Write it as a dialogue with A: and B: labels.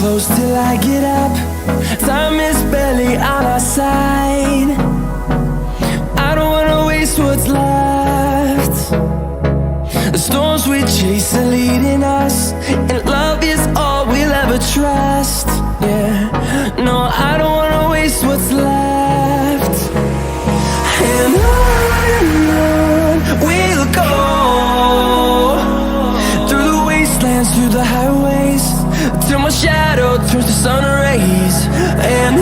A: close till I get up. Time is barely on our side. I don't wanna waste what's left. The storms we chase are leading us, and love is all we'll ever trust. Yeah, no, I don't wanna waste what's left. And on we'll go, through the wastelands, through the highways, till my shadow turns to sun rays. And